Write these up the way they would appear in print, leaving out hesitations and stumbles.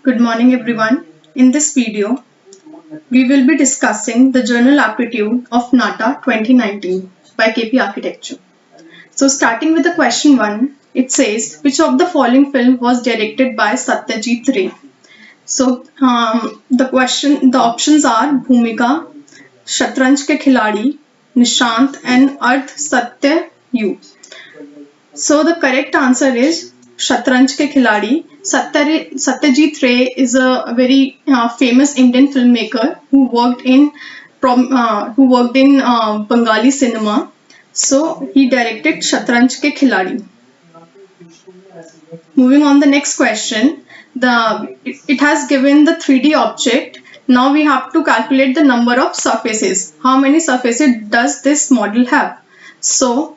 Good morning everyone. In this video, we will be discussing the Journal Aptitude of NATA 2019 by KP Architecture. So starting with the question 1, it says, which of the following film was directed by Satyajit Ray? So the options are Bhumika, Shatranj Ke Khiladi, Nishant and Ardh Satya You. So the correct answer is Shatranj Ke Khiladi. Satyajit Ray is a very famous Indian filmmaker who worked in Bengali cinema. So he directed Shatranj Ke Khiladi. Moving on the next question, it has given the 3D object. Now we have to calculate the number of surfaces. How many surfaces does this model have? So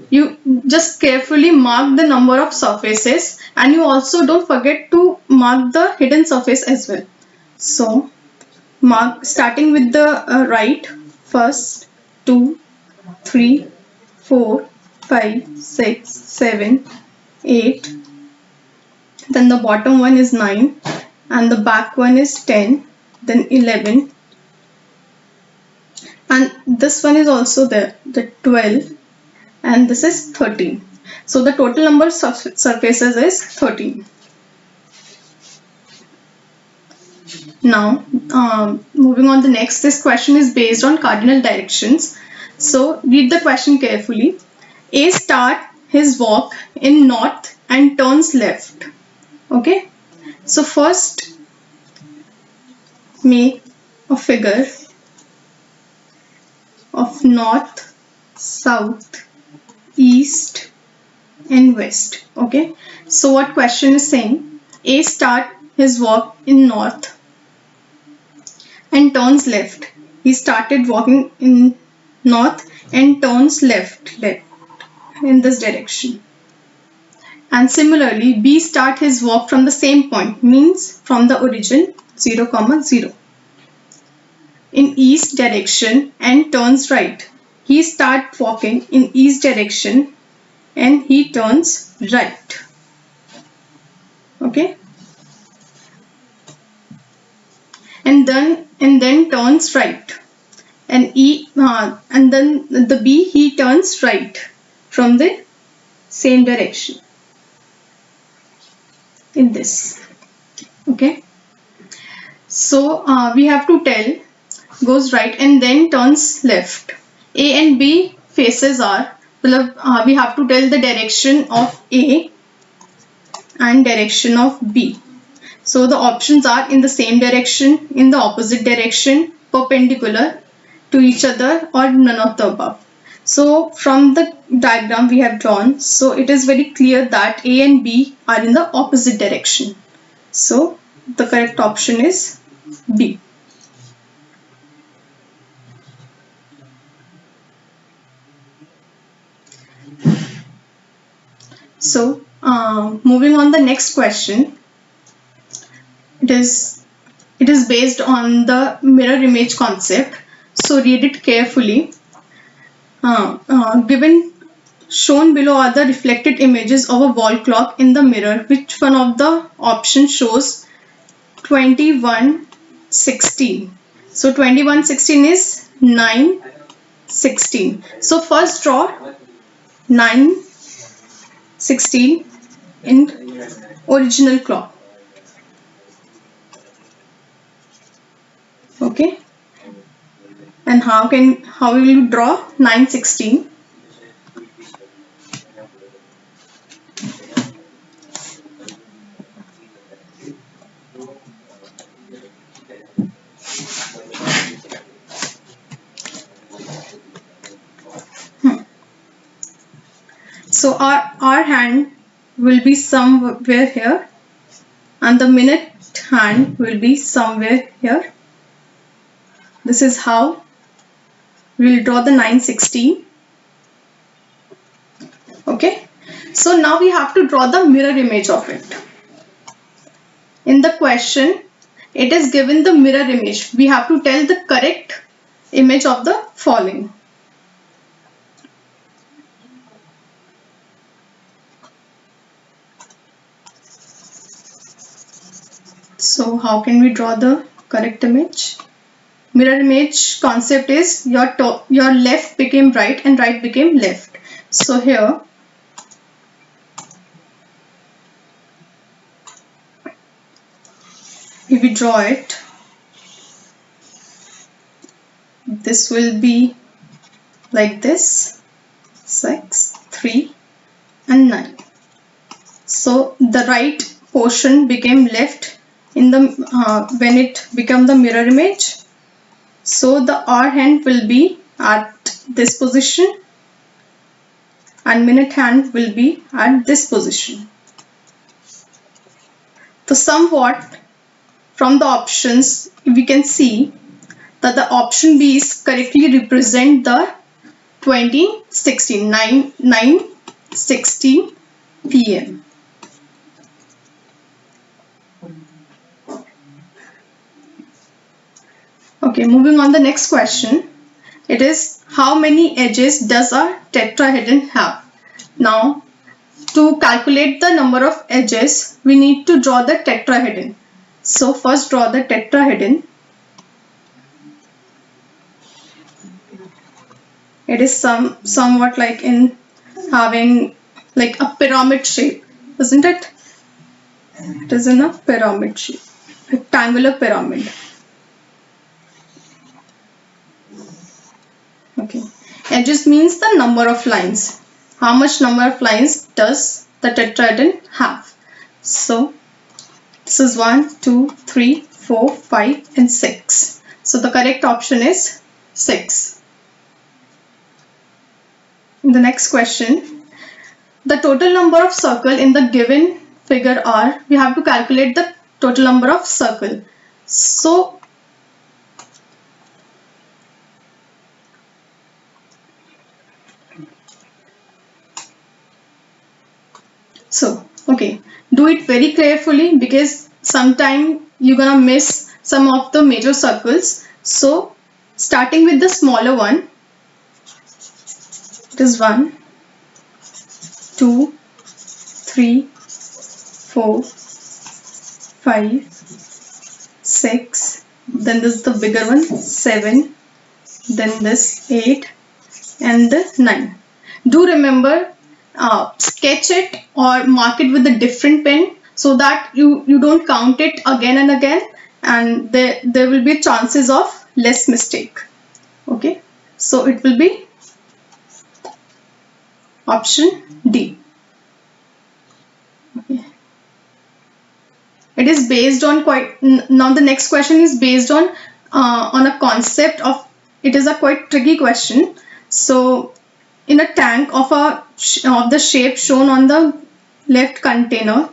you just carefully mark the number of surfaces, and you also don't forget to mark the hidden surface as well. So mark starting with the right, first 2, 3, 4, 5, 6, 7, 8. Then the bottom one is 9 and the back one is 10, then 11, and this one is also there, the 12, and this is 13. So the total number of surfaces is 13. Now moving on the next, this question is based on cardinal directions. So read the question carefully. A starts his walk in north and turns left. Okay, so first make a figure of north, south, east and west. Okay, so what question is saying? A starts his walk in north and turns left. He started walking in north and turns left in this direction. And similarly, B starts his walk from the same point, means from the origin 0, 0 in east direction and turns right. He starts walking in east direction and he turns right. Okay, and then turns right, and and then the B, he turns right from the same direction in this. Okay, so we have to tell goes right and then turns left. A and B faces are, we have to tell the direction of A and direction of B. So the options are in the same direction, in the opposite direction, perpendicular to each other, or none of the above. So from the diagram we have drawn, so it is very clear that A and B are in the opposite direction. So the correct option is B. So moving on the next question, it is based on the mirror image concept. So read it carefully. Given shown below are the reflected images of a wall clock in the mirror. Which one of the options shows 2116? So 2116 is 916. So first draw 916 in original clock. Okay, and how will you draw 916? So our hand will be somewhere here and the minute hand will be somewhere here. This is how we will draw the 916. Okay, so now we have to draw the mirror image of it. In the question, it is given the mirror image. We have to tell the correct image of the following. So how can we draw the correct image? Mirror image concept is your left became right and right became left. So here if we draw it, this will be like this: 6, 3 and 9. So the right portion became left in the when it became the mirror image. So the hour hand will be at this position and minute hand will be at this position. So somewhat from the options we can see that the option B is correctly represent the 9:16 p.m. Okay, moving on the next question. It is, how many edges does a tetrahedron have? Now, to calculate the number of edges, we need to draw the tetrahedron. So first draw the tetrahedron. It is somewhat like in having like a pyramid shape, isn't it? It is in a pyramid shape, rectangular pyramid. Okay, edges means the number of lines. How much number of lines does the tetrahedron have? So this is 1, 2, 3, 4, 5 and 6. So the correct option is 6. The next question, the total number of circle in the given figure are, we have to calculate the total number of circle. So okay, do it very carefully because sometime you're gonna miss some of the major circles. So starting with the smaller one, it is 1, 2, 3, 4, 5, 6, then this is the bigger one, 7, then this 8 and the 9. Do remember, sketch it or mark it with a different pen so that you don't count it again and again, and there will be chances of less mistake. Okay, so it will be option D. Okay. It is based on now the next question is based on a concept of, it is a quite tricky question. So in a tank of the shape shown on the left container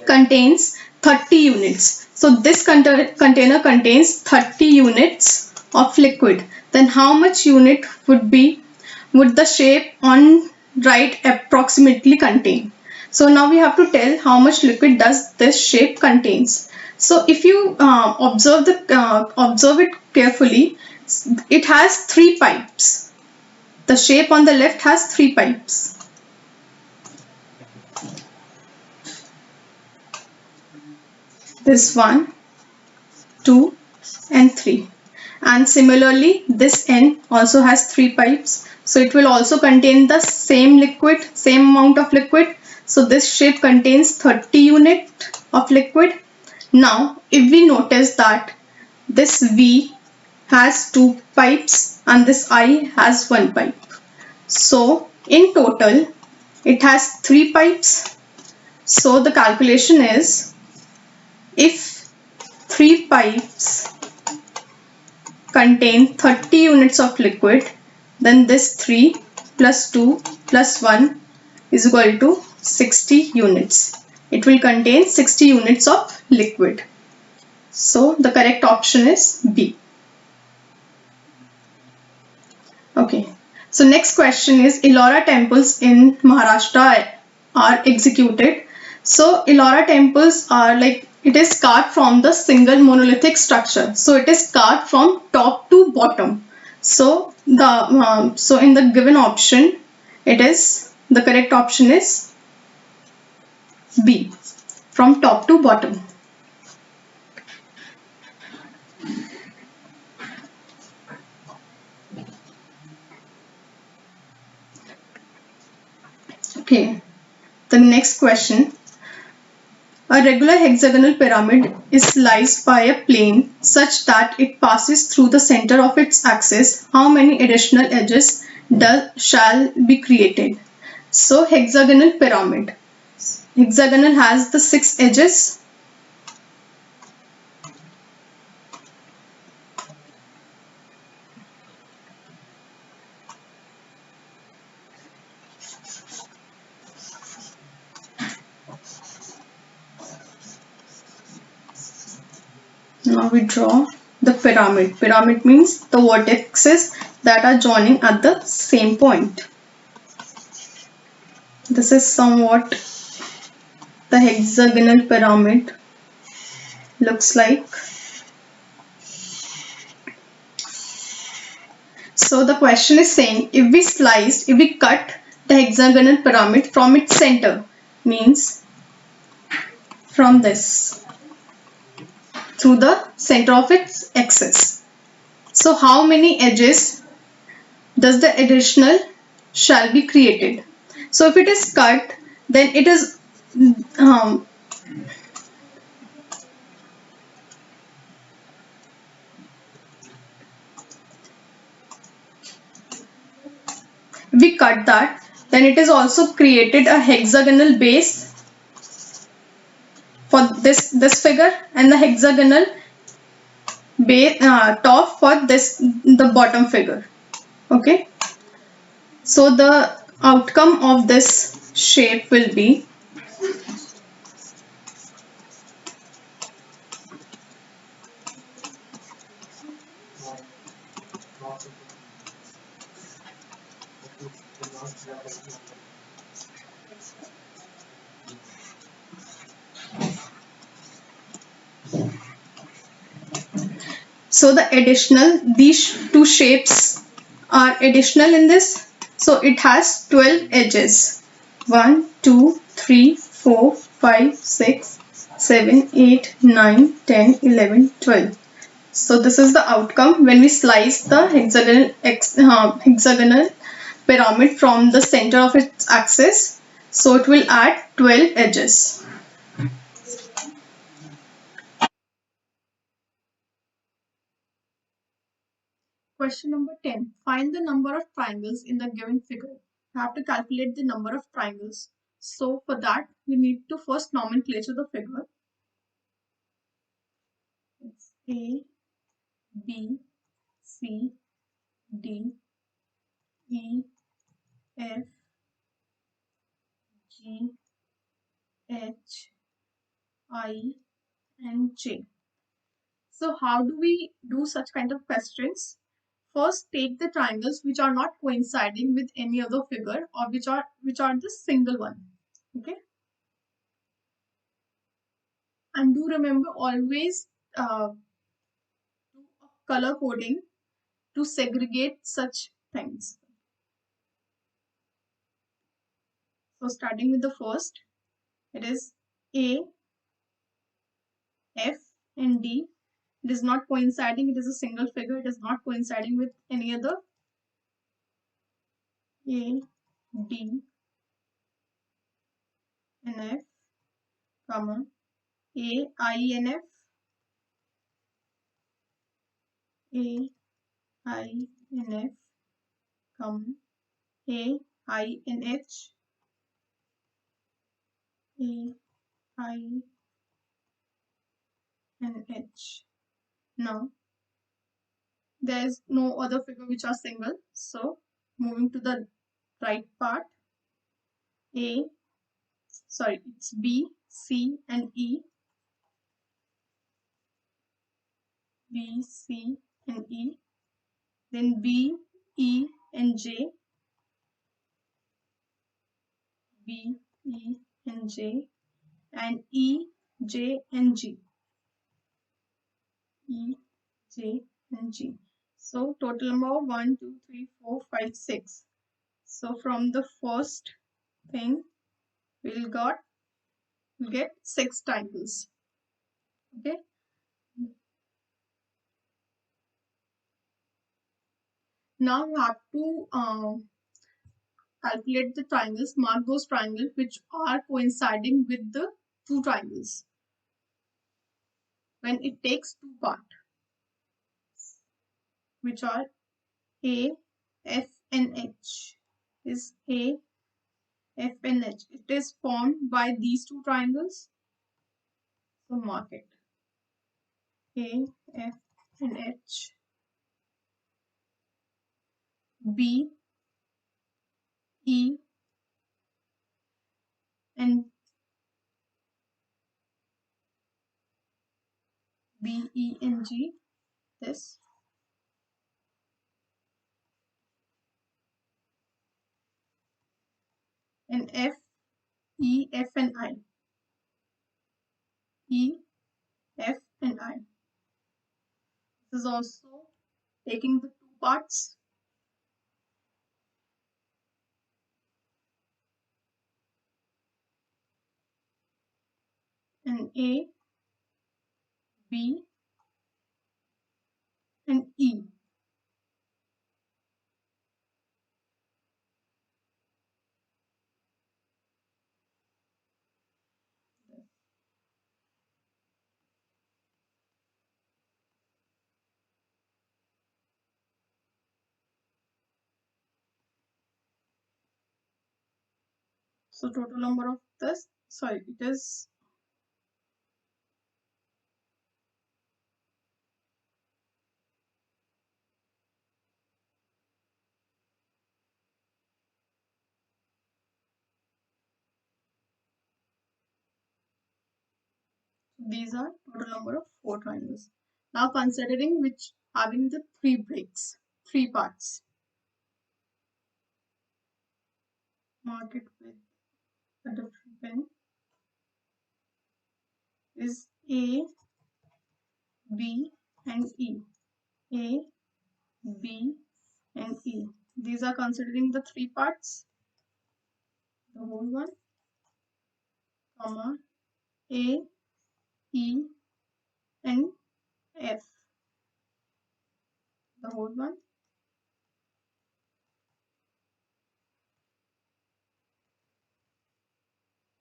contains 30 units. So this container contains 30 units of liquid. Then how much unit would the shape on right approximately contain? So now we have to tell how much liquid does this shape contains. So if you observe it carefully, it has 3 pipes. The shape on the left has 3 pipes. This 1, 2 and 3. And similarly this end also has 3 pipes. So it will also contain the same liquid, same amount of liquid. So this shape contains 30 unit of liquid. Now if we notice that this V has 2 pipes and this I has 1 pipe. So in total it has 3 pipes. So the calculation is, if 3 pipes contain 30 units of liquid, then this 3 plus 2 plus 1 is equal to 60 units. It will contain 60 units of liquid. So the correct option is B. Okay, so next question is, Ellora temples in Maharashtra are executed. So Ellora temples are like, it is carved from the single monolithic structure. So it is carved from top to bottom. So in the given option, the correct option is B, from top to bottom. Okay, the next question. A regular hexagonal pyramid is sliced by a plane such that it passes through the center of its axis. How many additional edges shall be created? So hexagonal pyramid. Hexagonal has the 6 edges. Now we draw the pyramid. Pyramid means the vertices that are joining at the same point. This is somewhat the hexagonal pyramid looks like. So the question is saying if we cut the hexagonal pyramid from its center, means from this through the center of its axis. So how many edges does the additional shall be created? So if it is cut, then it is we cut that, then it is also created a hexagonal base for this figure and the hexagonal base top for the bottom figure. Okay, so the outcome of this shape will be so the additional, these two shapes are additional in this, so it has 12 edges. 1 2 3 4 5 6 7 8 9 10 11 12. So this is the outcome when we slice the hexagonal pyramid from the center of its axis. So it will add 12 edges. Question number 10. Find the number of triangles in the given figure. You have to calculate the number of triangles. So for that, we need to first nomenclature the figure. It's A, B, C, D, E, F, G, H, I, and J. So how do we do such kind of questions? First, take the triangles which are not coinciding with any other figure or which are the single one. Okay, and do remember always do a color coding to segregate such things. So starting with the first, it is A, F, and D. It is not coinciding. It is a single figure. It is not coinciding with any other. A, D, and F, comma A, I, and F, A, I, and F, comma A, I, and H, A, I, and H. Now there is no other figure which are single. So moving to the right part, it's B, C, and E, B, C, and E, then B, E, and J, B, E, and J, and E, J, and G, E, J, and G. So total number 1, 2, 3, 4, 5, 6. So from the first thing, we'll get 6 triangles. Okay. Now you have to calculate the triangles, mark those triangles which are coinciding with the two triangles. When it takes two parts, which are A, F and H, is A, F and H. It is formed by these two triangles. So mark it. A, F and H. B, E and B, E and G. This. And F, E, F and I. E, F and I. This is also taking the two parts. And A, B and E. So total number of this, sorry, it is these are total number of 4 triangles. Now considering which having the 3 breaks, 3 parts. Mark it with a different pen. Is A, B and E. A, B and E. These are considering the 3 parts. The whole one, comma, A, E and F. The whole one.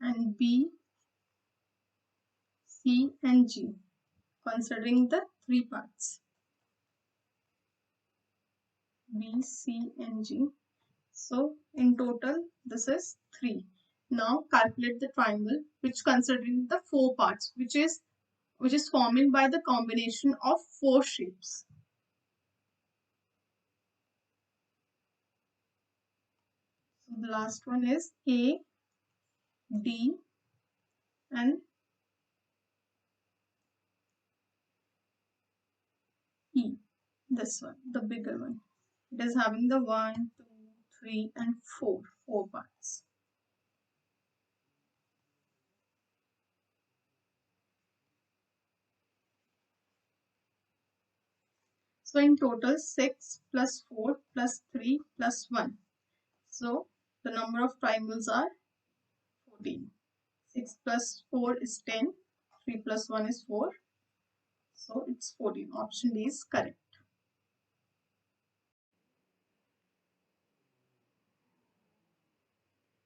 And B, C and G, considering the 3 parts. B, C and G. So in total this is 3. Now calculate the triangle which considering the 4 parts, which is forming by the combination of 4 shapes. So the last one is A, D and E. This one, the bigger one. It is having the 1, 2, 3 and 4 parts. So in total 6 plus 4 plus 3 plus 1. So the number of triangles are 14. 6 plus 4 is 10. 3 plus 1 is 4. So it's 14. Option D is correct.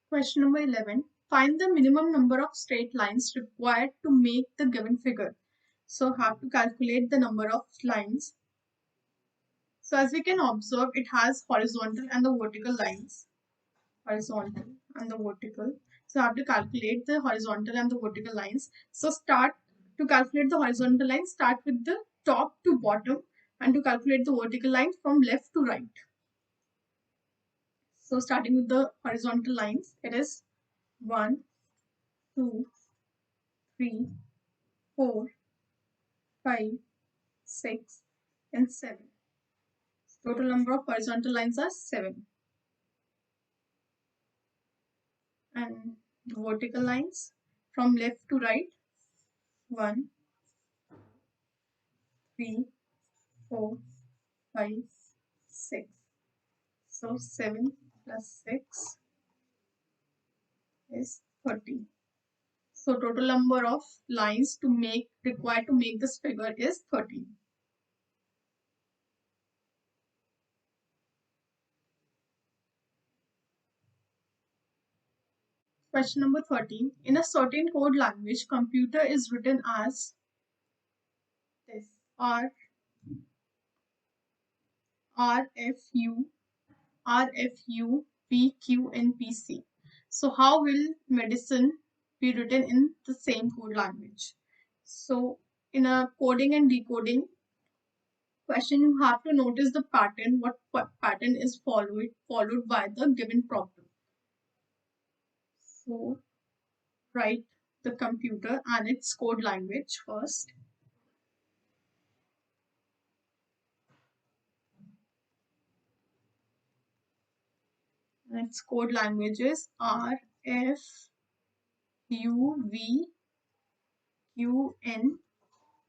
Question number 11. Find the minimum number of straight lines required to make the given figure. So have to calculate the number of lines. So as we can observe, it has horizontal and the vertical lines. Horizontal and the vertical. So I have to calculate the horizontal and the vertical lines. So to calculate the horizontal line, start with the top to bottom, and to calculate the vertical line from left to right. So starting with the horizontal lines, it is 1, 2, 3, 4, 5, 6 and 7. Total number of horizontal lines are 7. And the vertical lines from left to right, 1, 3, 4, 5, 6. So 7 plus 6 is 30. So total number of lines required to make this figure is 30. Question number 13. In a certain code language, computer is written as this RFU, PQ, and PC. So how will medicine be written in the same code language? So in a coding and decoding question, you have to notice the pattern, what pattern is followed by the given problem. So write the computer and its code language first. And its code languages are F, U, V, Q, N,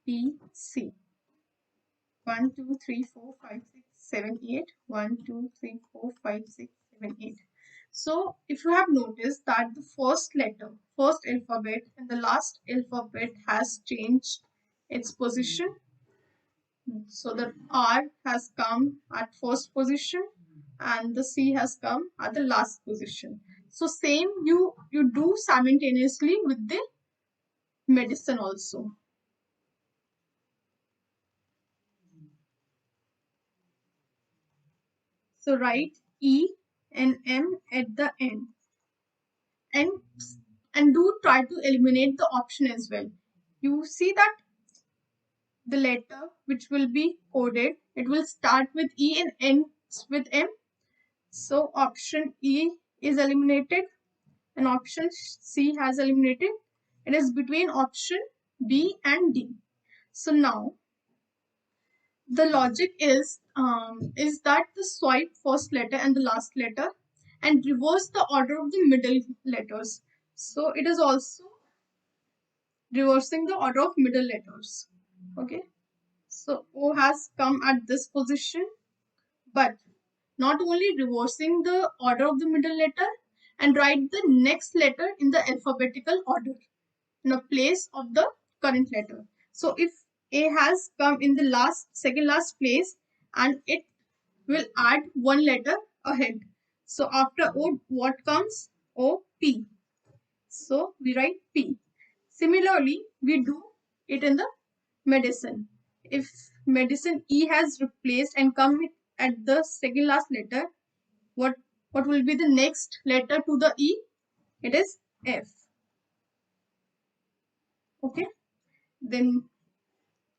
P, C. 1, 2, 3, 4, 5, 6, 7, 8. 1, 2, 3, 4, 5, 6, 7, 8. So if you have noticed that the first letter, first alphabet and the last alphabet has changed its position. So the R has come at first position and the C has come at the last position. So same you do simultaneously with the medicine also. So write E and M at the end. And do try to eliminate the option as well. You see that the letter which will be coded, it will start with E and ends with M. So option E is eliminated and option C has eliminated. It is between option B and D. So now the logic is that the swipe first letter and the last letter and reverse the order of the middle letters. So it is also reversing the order of middle letters. Okay. So O has come at this position, but not only reversing the order of the middle letter and write the next letter in the alphabetical order in a place of the current letter. So if A has come in the second last place and it will add one letter ahead. So after O, what comes? O, P. So we write P. Similarly, we do it in the medicine. If medicine E has replaced and come at the second last letter, what will be the next letter to the E? It is F. Okay. Then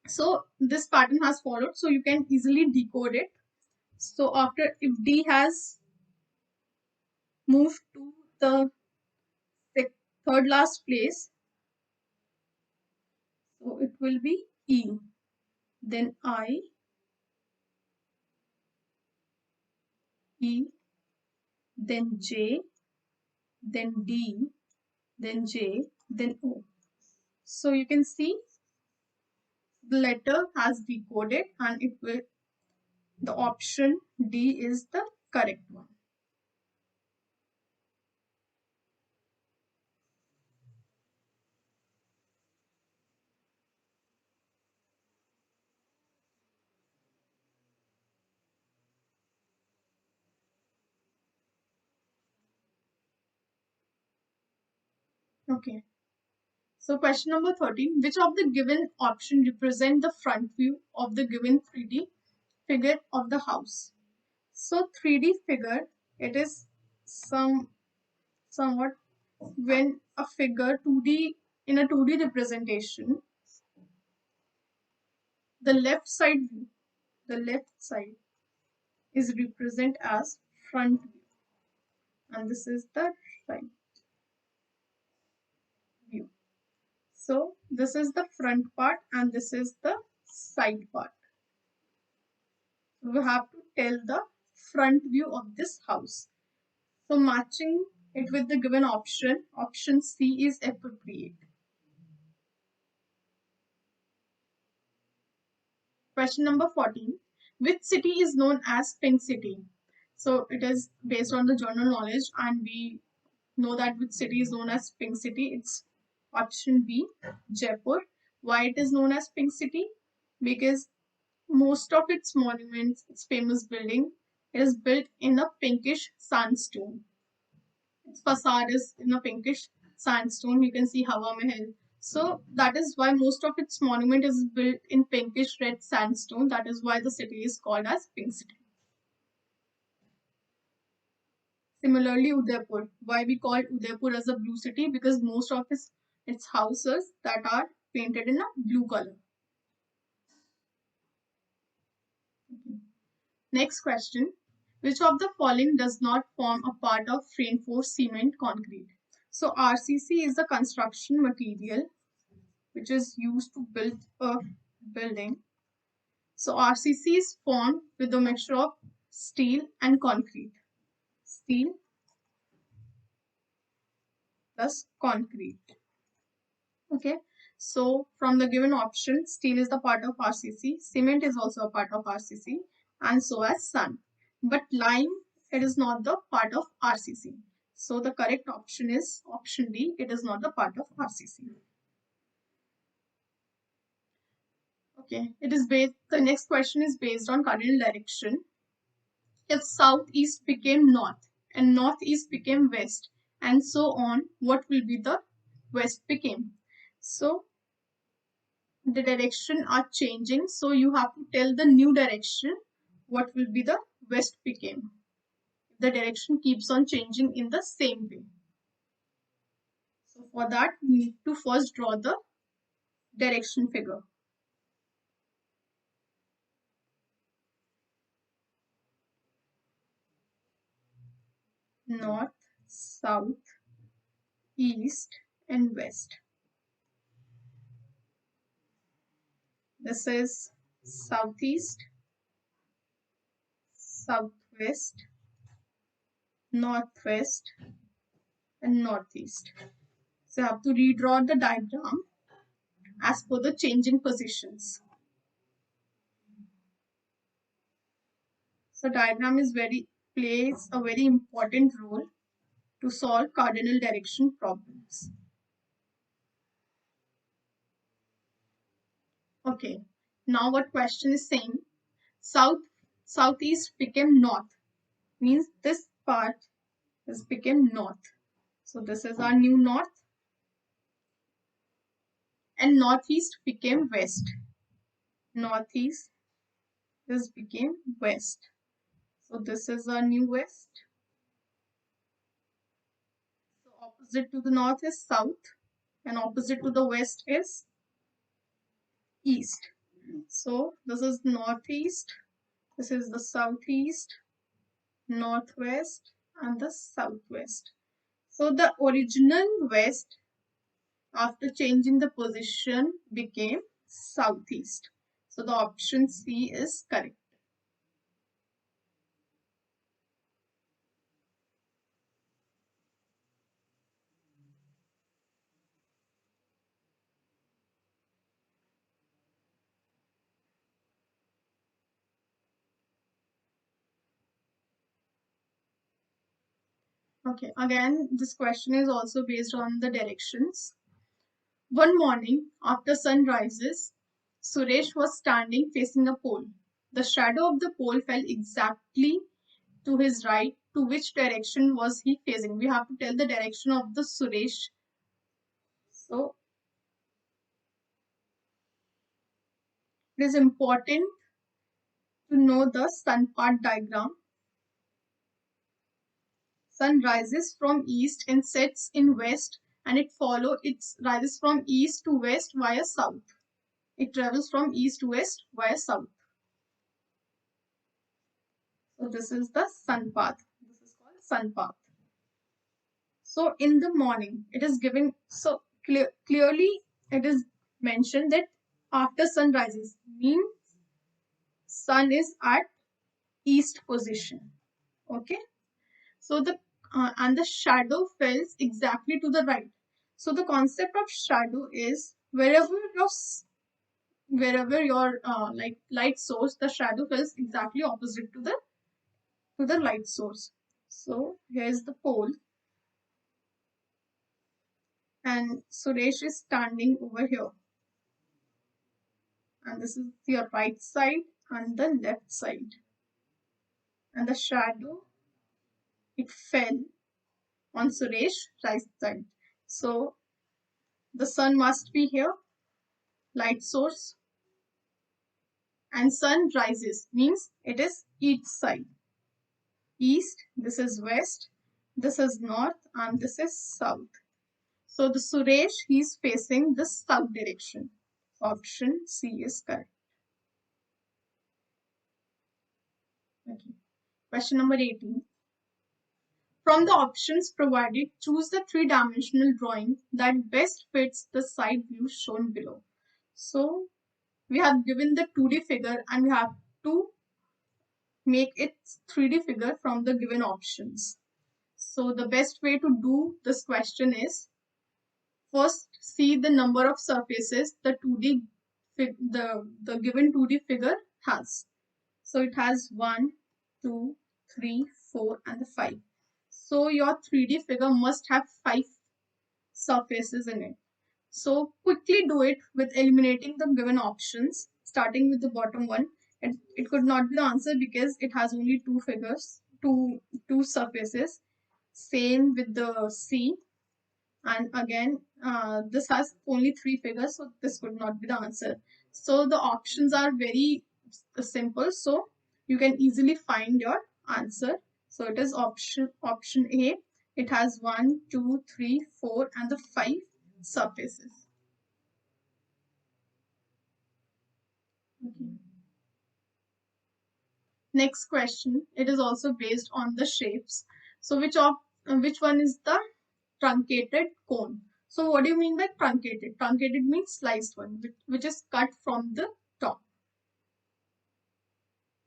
so this pattern has followed, so you can easily decode it. So after, if D has moved to the third last place, so it will be E, then I, E, then J, then D, then J, then O. So you can see the letter has decoded and it will, the option D is the correct one. Okay. So question number 13, which of the given option represent the front view of the given 3D figure of the house? So 3D figure, it is somewhat when a figure 2D, in a 2D representation, the left side is represent as front view and this is the right view. So this is the front part and this is the side part. We have to tell the front view of this house. So matching it with the given option, option C is appropriate. Question number 14. Which city is known as Pink City? So it is based on the general knowledge and we know that which city is known as Pink City. It's option B, Jaipur. Why it is known as Pink City? Because most of its monuments, its famous building, is built in a pinkish sandstone. facade is in a pinkish sandstone. You can see Hawa Mahal. So that is why most of its monument is built in pinkish red sandstone. That is why the city is called as Pink City. Similarly, Udaipur. Why we call Udaipur as a blue city? Because most of its houses that are painted in a blue color. Next question. Which of the following does not form a part of reinforced cement concrete? So RCC is the construction material which is used to build a building. So RCC is formed with a mixture of steel and concrete. Steel plus concrete. Okay. So from the given option, steel is the part of RCC, cement is also a part of RCC, and so as sand. But lime, it is not the part of RCC. So the correct option is option D, it is not the part of RCC. Okay, it is based, the next question is based on cardinal direction. If southeast became north and northeast became west and so on, what will be the west became? So the direction are changing, so you have to tell the new direction what will be the west became. The direction keeps on changing in the same way. So for that we need to first draw the direction figure. North, south, east and west. This is southeast, southwest, northwest and northeast. So you have to redraw the diagram as per the changing positions. So diagram is plays a very important role to solve cardinal direction problems. Okay, now what question is saying? Southeast became north, means this part has become north. So this is our new north, and northeast became west. Northeast, this became west. So this is our new west. So opposite to the north is south, and opposite to the west is east. So this is northeast, this is the southeast, northwest and the southwest. So the original west after changing the position became southeast. So the option C is correct. Okay, again this question is also based on the directions. One morning after sun rises, Suresh was standing facing a pole. The shadow of the pole fell exactly to his right. To which direction was he facing? We have to tell the direction of the Suresh. So it is important to know the sun path diagram. Sun rises from east and sets in west, and it rises from east to west via south. It travels from east to west via south. So this is the sun path. This is called sun path. So in the morning, it is given, so clearly it is mentioned that after sun rises means sun is at east position. Okay. So and the shadow falls exactly to the right. So the concept of shadow is wherever your like light source, the shadow falls exactly opposite to the light source. So here's the pole, and Suresh is standing over here, and this is your right side and the left side, and the shadow, it fell on Suresh right side. So the sun must be here, light source, and sun rises means it is east side. East, this is west, this is north, and this is south. So the Suresh, he's facing the south direction. Option C is correct. Okay. Question number 18. From the options provided, choose the three-dimensional drawing that best fits the side view shown below. So we have given the 2D figure and we have to make it 3D figure from the given options. So the best way to do this question is first see the number of surfaces the given 2D figure has. So it has 1, 2, 3, 4 and the 5. So your 3D figure must have 5 surfaces in it. So quickly do it with eliminating the given options, starting with the bottom one. It could not be the answer because it has only two surfaces. Same with the C. And again, this has only 3 figures, so this could not be the answer. So the options are very simple, so you can easily find your answer. So it is option A. It has 1, 2, 3, 4 and the 5 surfaces. Okay. Next question. It is also based on the shapes. So which one is the truncated cone? So what do you mean by truncated? Truncated means sliced one, which is cut from the top,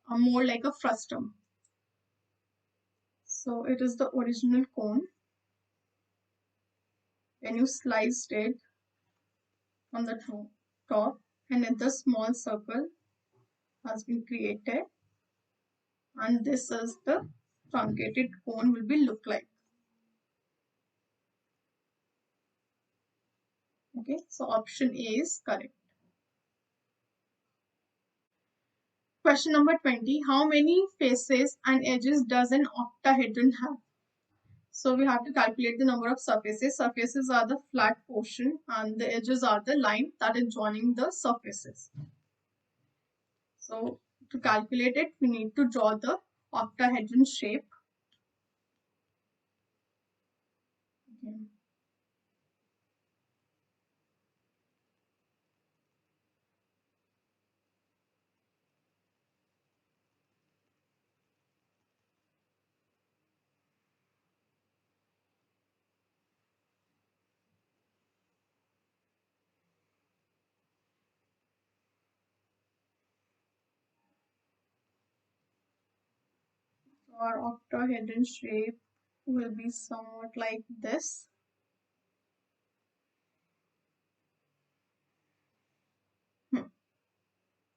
more like a frustum. So it is the original cone. When you sliced it on the top, and then the small circle has been created, and this is the truncated cone will be look like. Okay, so option A is correct. Question number 20. How many faces and edges does an octahedron have? So we have to calculate the number of surfaces. Surfaces are the flat portion and the edges are the line that is joining the surfaces. So to calculate it, we need to draw the octahedron shape. Okay. So our octahedron shape will be somewhat like this.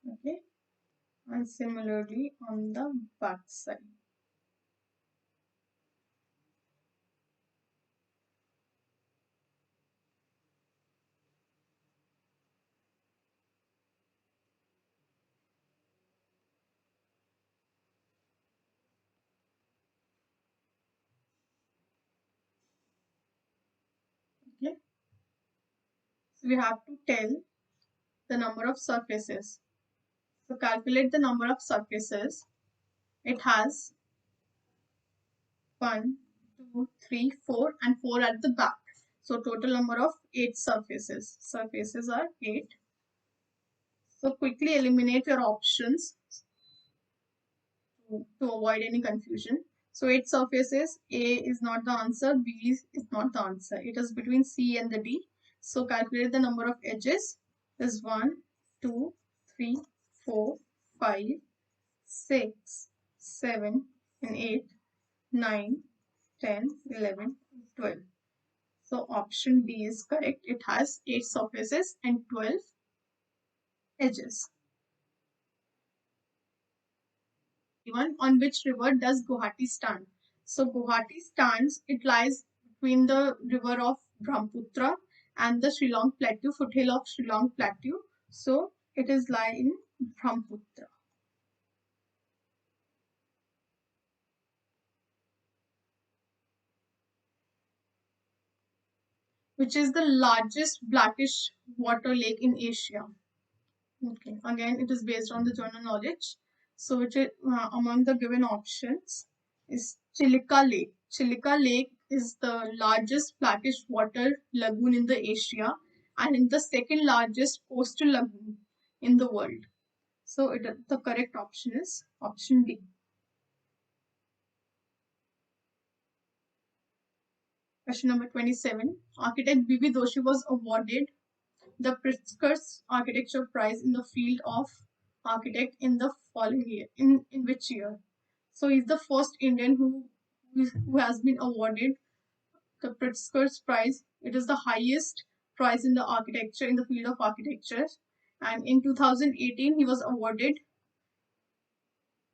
Okay, and similarly on the back side. Okay, so we have to tell the number of surfaces. So calculate the number of surfaces. It has 1, 2, 3, 4 and 4 at the back. So total number of 8 surfaces. Surfaces are 8. So quickly eliminate your options to avoid any confusion. So 8 surfaces, A is not the answer, B is not the answer. It is between C and the D. So calculate the number of edges. Is 1, 2, 3, 4, 5, 6, 7 and 8, 9, 10, 11, 12. So option D is correct. It has 8 surfaces and 12 edges. Even on which river does Guwahati stand? So Guwahati stands, it lies between the river of Brahmaputra and the Shillong Plateau, foothill of Shillong Plateau. So it is lie in Brahmaputra. which is the largest blackish water lake in Asia? Okay, again, it is based on the general knowledge. So, which is, among the given options is Chilika Lake. Chilika Lake is the largest blackish water lagoon in the Asia and in the second largest coastal lagoon in the world. So, the correct option is option B. Question number 27. Architect B.V. Doshi was awarded the Pritzker's Architecture Prize in the field of architect in the following year. In which year? So he's the first Indian who has been awarded the Pritzker's Prize. It is the highest prize in the architecture in the field of architecture. And in 2018, he was awarded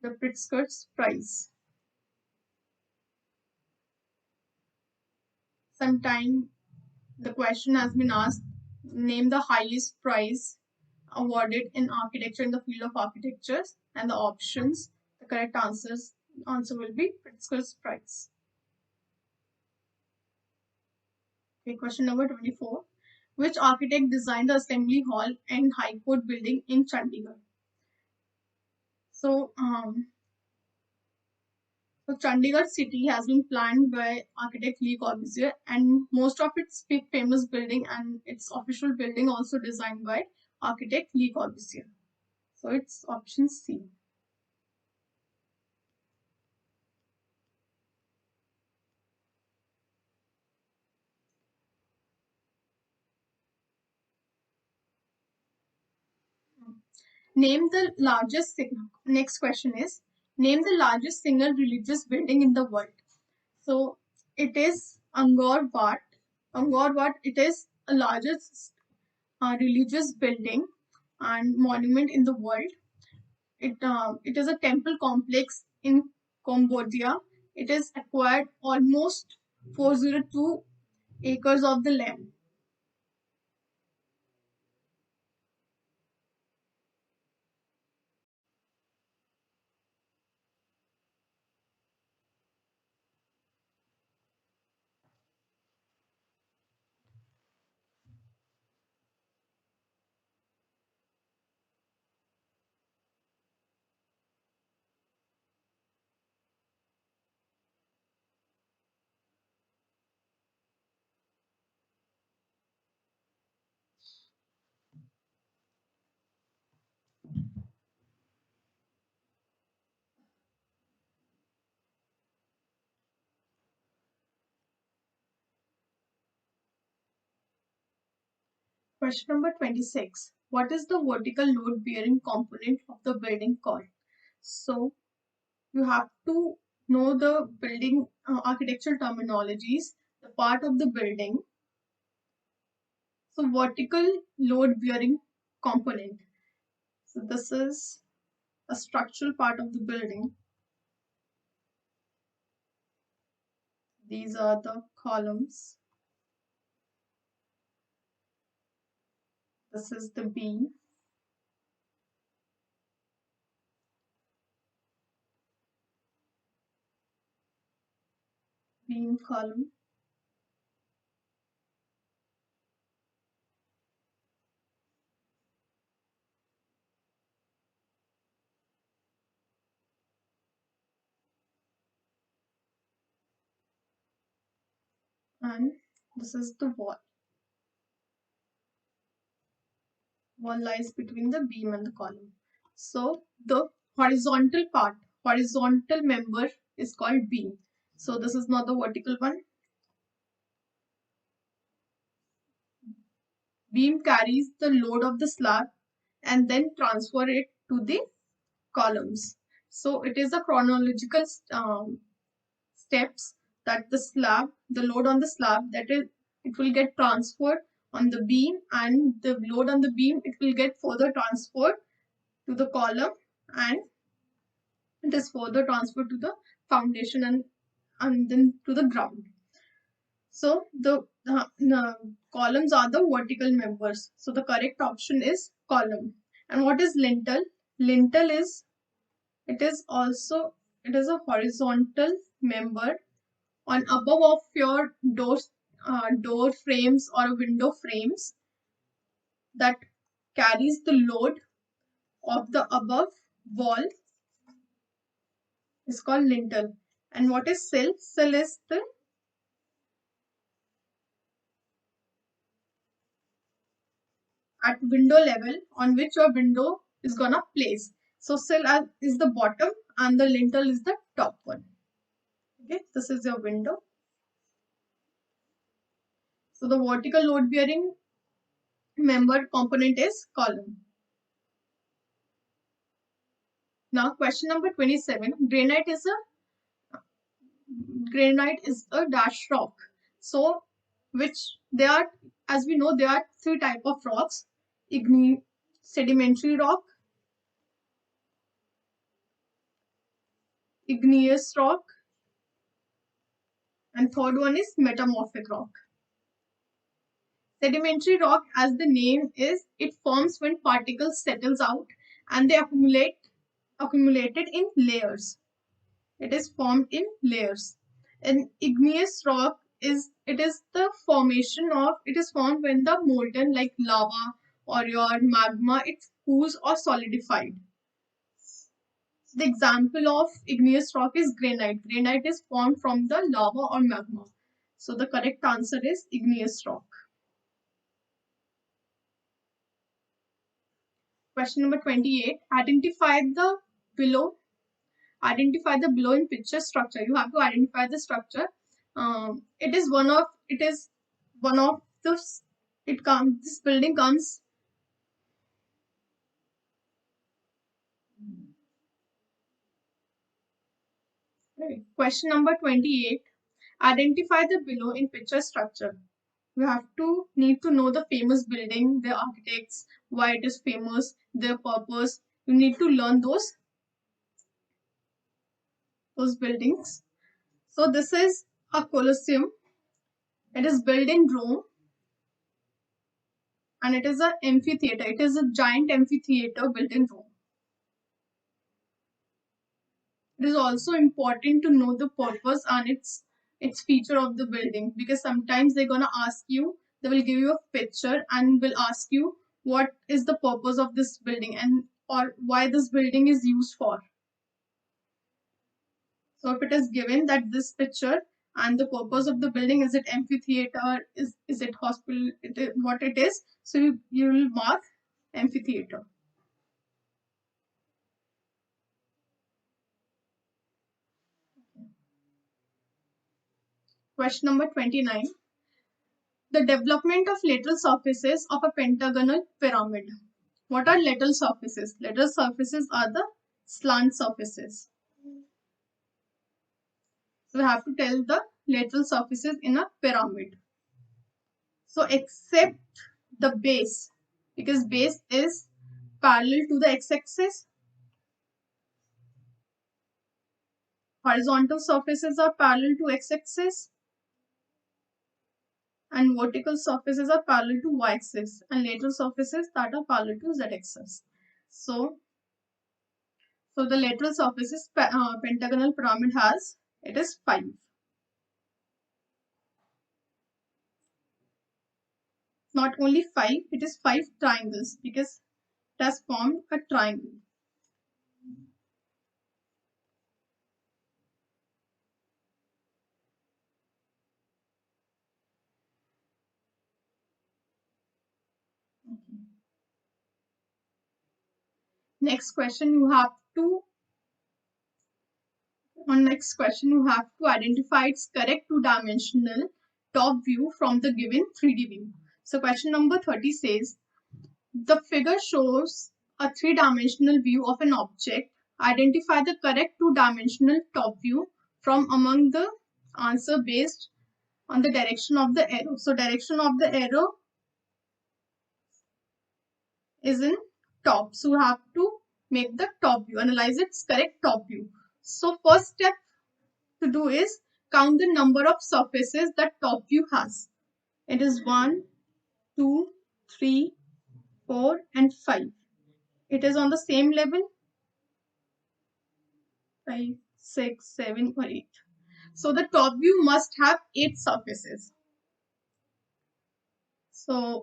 the Pritzker's Prize. Sometime the question has been asked, name the highest prize awarded in architecture in the field of architecture, and the options, the correct answer will be Pritzker's Prize. Okay, question number 24. Which architect designed the Assembly Hall and High Court building in Chandigarh? So Chandigarh city has been planned by architect Lee Corbusier, and most of its famous building and its official building also designed by architect Lee Corbusier. So it's option C. Name the largest, next question is, name the largest single religious building in the world. So it is Angkor Wat. Angkor Wat, it is the largest religious building and monument in the world. It is a temple complex in Cambodia. It has acquired almost 402 acres of the land. Question number 26. What is the vertical load bearing component of the building called? So you have to know the building architectural terminologies, the part of the building. So vertical load bearing component. So this is a structural part of the building. These are the columns. This is the beam. Beam column. And this is the wall. Wall lies between the beam and the column. So the horizontal part, horizontal member is called beam. So this is not the vertical one. Beam carries the load of the slab and then transfer it to the columns. So it is a chronological steps that the load on the slab, it will get transferred on the beam, and the load on the beam, it will get further transferred to the column, and it is further transferred to the foundation and then to the ground. So the columns are the vertical members. So the correct option is column. And what is lintel? Lintel is it is a horizontal member on above of your door frames or window frames that carries the load of the above wall is called lintel. And what is sill? Sill is the at window level on which your window is gonna place. So sill is the bottom and the lintel is the top one. Okay, this is your window. So the vertical load bearing member component is column. Now question number 27. Granite is a dash rock. So which there are, as we know, there are three type of rocks: sedimentary rock, igneous rock, and third one is metamorphic rock. Sedimentary rock, as the name is, it forms when particles settles out and they accumulated in layers. It is formed in layers. And igneous rock is formed when the molten like lava or your magma it cools or solidified. The example of igneous rock is granite. Granite is formed from the lava or magma. So the correct answer is igneous rock. Question number 28. Below. Identify the below in picture structure. You have to identify the structure. It is one of the. This building comes. Right. Question number 28. Identify the below in picture structure. You need to know the famous building, the architects, why it is famous, their purpose. You need to learn those buildings. So this is a Colosseum. It is built in Rome and it is an amphitheater. It is a giant amphitheater built in Rome. It is also important to know the purpose and its feature of the building, because sometimes they're gonna ask you, they will give you a picture and will ask you what is the purpose of this building and or why this building is used for. So if it is given that this picture and the purpose of the building, is it amphitheater, is it hospital, what it is, so you will mark amphitheater. Question number 29. The development of lateral surfaces of a pentagonal pyramid. What are lateral surfaces? Lateral surfaces are the slant surfaces. So we have to tell the lateral surfaces in a pyramid. So except the base, because base is parallel to the x-axis. Horizontal surfaces are parallel to x-axis and vertical surfaces are parallel to y-axis, and lateral surfaces that are parallel to z-axis. So the lateral surfaces pentagonal pyramid has, it is 5. Not only 5, it is 5 triangles because it has formed a triangle. Next question you have to identify its correct two-dimensional top view from the given 3D view. So question number 30 says, the figure shows a three-dimensional view of an object. Identify the correct two-dimensional top view from among the answer based on the direction of the arrow. So direction of the arrow is in top. So you have to make the top view, analyze its correct top view. So first step to do is count the number of surfaces that top view has. It is 1, 2, 3, 4 and 5. It is on the same level. 5, 6, 7 or 8. So the top view must have 8 surfaces. So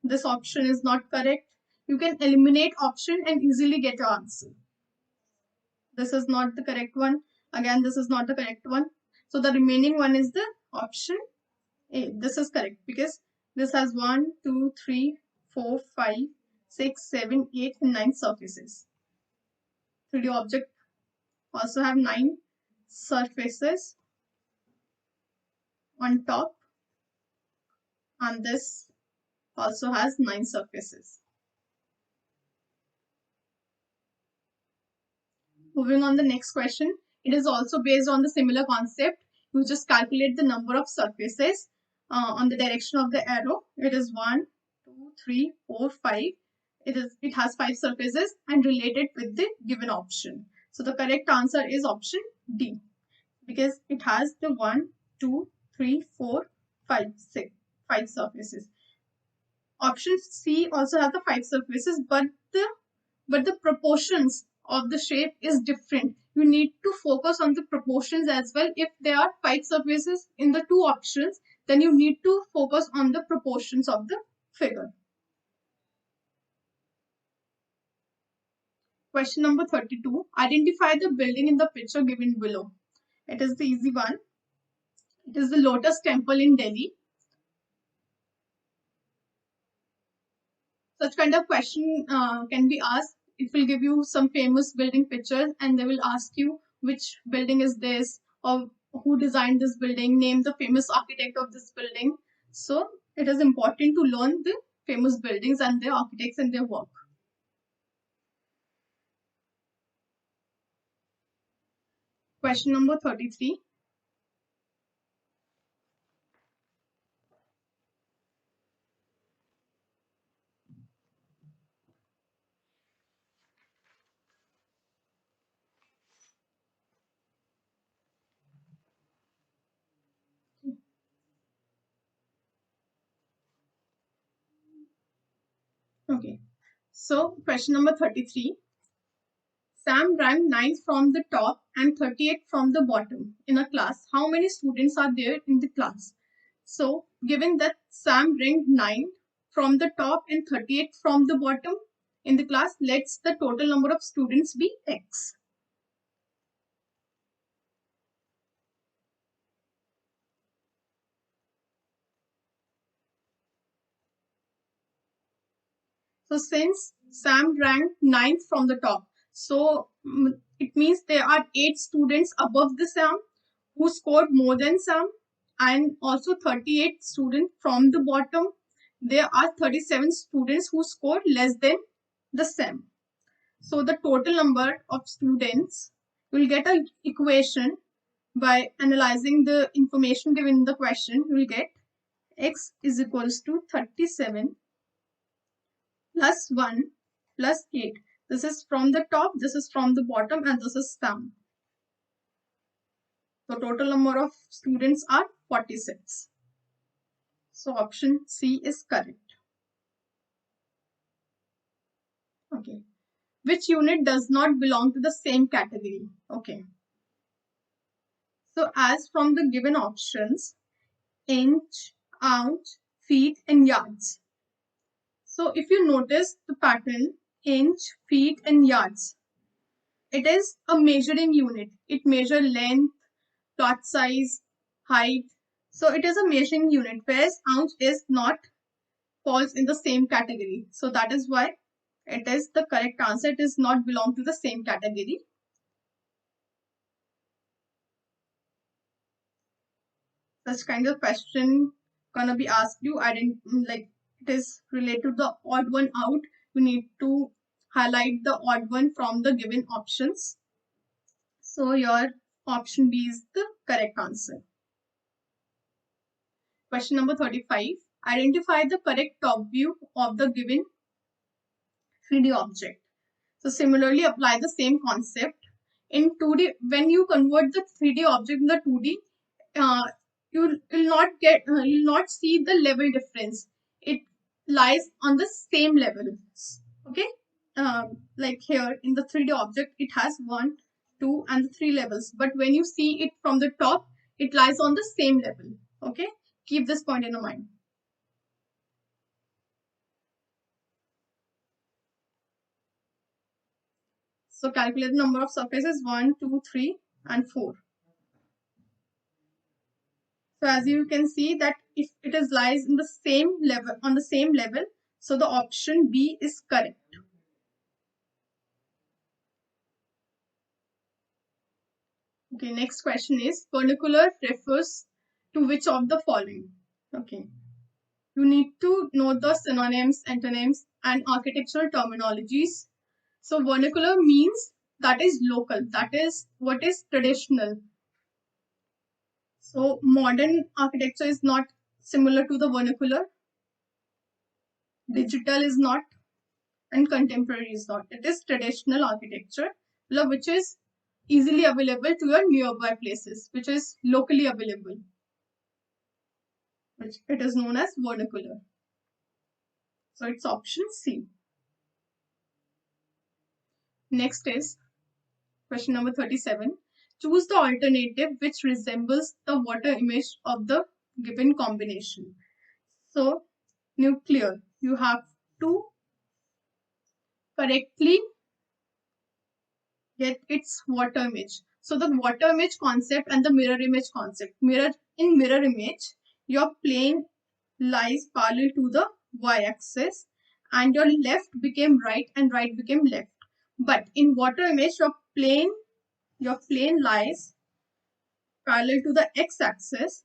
this option is not correct. You can eliminate option and easily get your answer. This is not the correct one. Again, this is not the correct one. So the remaining one is the option A. This is correct because this has 1, 2, 3, 4, 5, 6, 7, 8, and 9 surfaces. 3D object also have 9 surfaces on top, and this also has 9 surfaces. Moving on the next question. It is also based on the similar concept. You just calculate the number of surfaces on the direction of the arrow. It is 1, 2, 3, 4, 5. It has 5 surfaces and relate it with the given option. So the correct answer is option D because it has the 1, 2, 3, 4, 5, 6, 5 surfaces. Option C also has the 5 surfaces, but the proportions of the shape is different. You need to focus on the proportions as well. If there are 5 surfaces in the two options, then you need to focus on the proportions of the figure. Question number 32. Identify the building in the picture given below. It is the easy one. It is the Lotus Temple in Delhi. Such kind of question can be asked. It will give you some famous building pictures and they will ask you which building is this or who designed this building, name the famous architect of this building. So it is important to learn the famous buildings and their architects and their work. Question number 33. Okay. So question number 33. Sam ranked 9th from the top and 38th from the bottom in a class. How many students are there in the class? So, given that Sam ranked 9th from the top and 38th from the bottom in the class, let's the total number of students be X. So, since Sam ranked 9th from the top, so it means there are 8 students above the Sam who scored more than Sam, and also 38 students from the bottom. There are 37 students who scored less than the Sam. So the total number of students will get an equation by analyzing the information given in the question. You will get x is equals to 37 plus 1 plus 8. This is from the top, this is from the bottom, and this is Sam. So total number of students are 46. So option C is correct. Okay. Which unit does not belong to the same category? Okay. So as from the given options, inch, ounce, feet, and yards. So if you notice the pattern, inch, feet, and yards, it is a measuring unit. It measures length, plot size, height. So it is a measuring unit, whereas ounce is not falls in the same category. So that is why it is the correct answer. It is not belong to the same category. Such kind of question gonna be asked you. I didn't like it is related to the odd one out. You need to highlight the odd one from the given options. So your option B is the correct answer. Question number 35. Identify the correct top view of the given 3D object. So similarly apply the same concept. In 2D, when you convert the 3D object in the 2D, you will not see the level difference. It lies on the same level. Okay, like here in the 3D object, it has 1, 2, and 3 levels. But when you see it from the top, it lies on the same level. Okay, keep this point in mind. So calculate the number of surfaces 1, 2, 3 and 4. So as you can see that if it is lies in the same level, on the same level, so the option B is correct. Okay, next question is vernacular refers to which of the following? Okay, you need to know the synonyms, antonyms and architectural terminologies. So vernacular means that is local, that is what is traditional. So modern architecture is not similar to the vernacular, digital is not, and contemporary is not. It is traditional architecture, which is easily available to your nearby places, which is locally available, which it is known as vernacular. So it's option C. Next is question number 37. Choose the alternative which resembles the water image of the given combination. So nuclear, you have to correctly get its water image. So the water image concept and the mirror image concept. In mirror image, your plane lies parallel to the y-axis and your left became right and right became left. But in water image, your plane lies parallel to the x-axis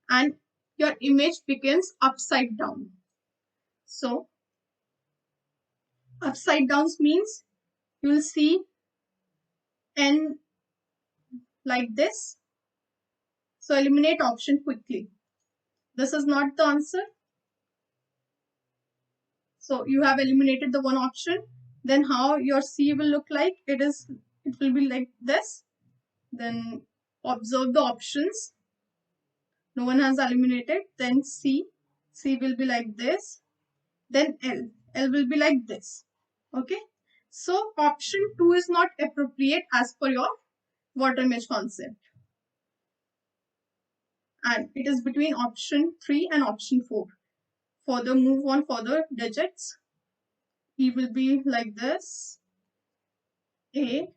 and your image becomes upside down. So upside down means you will see n like this. So eliminate option quickly. This is not the answer. So you have eliminated the one option. Then how your C will look like? It will be like this. Then observe the options. No one has eliminated. Then C will be like this. Then L will be like this. Okay. So option 2 is not appropriate as per your water image concept. And it is between option 3 and option 4. Further move on further digits. E will be like this. A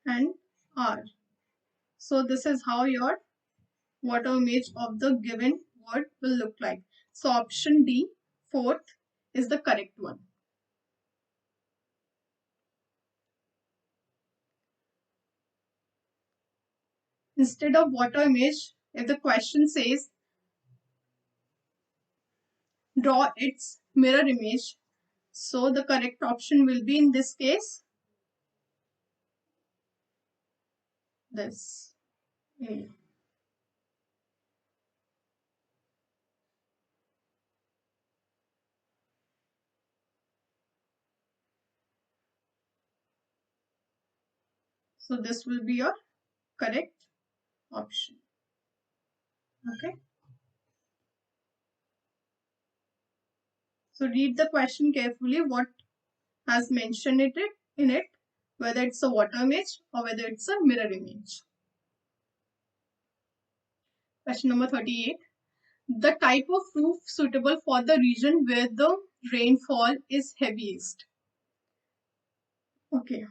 and R. So this is how your water image of the given word will look like. So option D, fourth, is the correct one. Instead of water image, if the question says draw its mirror image, so the correct option will be in this case this. A. So this will be your correct option. Okay. So read the question carefully, what has mentioned in it, whether it's a water image or whether it's a mirror image. Question number 38. The type of roof suitable for the region where the rainfall is heaviest. Okay.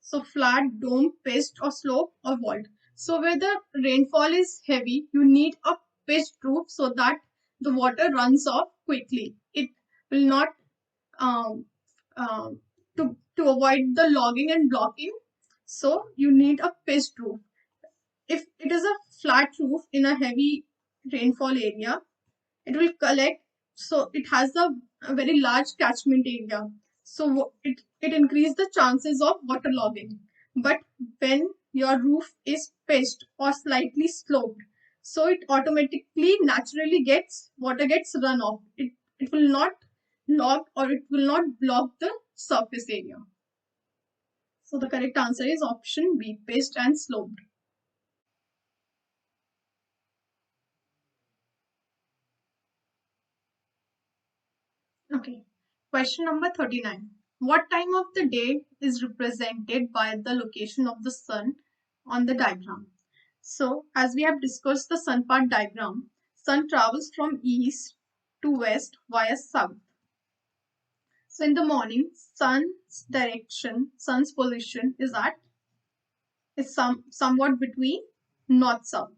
So flat, dome, pitched or slope or vault. So where the rainfall is heavy, you need a pitched roof so that the water runs off quickly. It will not um, um, to avoid the logging and blocking. So you need a pitched roof. If it is a flat roof in a heavy rainfall area, it will collect, so it has a very large catchment area, so it increases the chances of waterlogging. But when your roof is pitched or slightly sloped, so it automatically naturally gets water gets run off. It will not log or it will not block the surface area. So the correct answer is option B, pitched and sloped. Okay. Question number 39. What time of the day is represented by the location of the sun on the diagram? So, as we have discussed the sun path diagram, sun travels from east to west via south. So in the morning, sun's position is somewhat between north south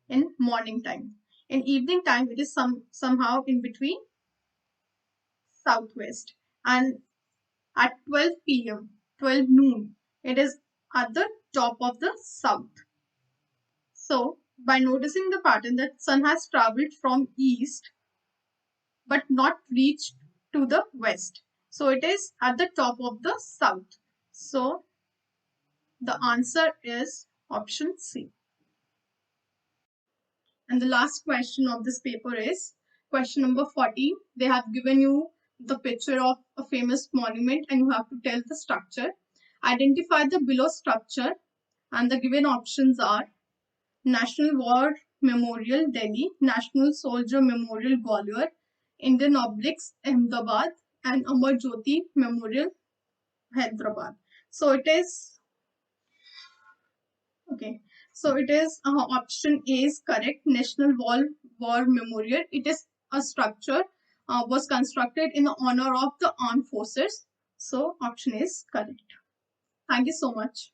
in morning time. In evening time, it is somehow in between southwest. And at 12 p.m., 12 noon, it is at the top of the south. So by noticing the pattern that sun has traveled from east but not reached to the west. So it is at the top of the south. So the answer is option C. And the last question of this paper is question number 14. They have given you the picture of a famous monument and you have to tell the structure. Identify the below structure, and the given options are National War Memorial Delhi, National Soldier Memorial Gwalior, Indian Obliques Ahmedabad, and Amar Jyoti Memorial Hyderabad. So it is okay. So it is option A is correct. National War Memorial. It is a structure was constructed in the honor of the armed forces. So option A is correct. Thank you so much.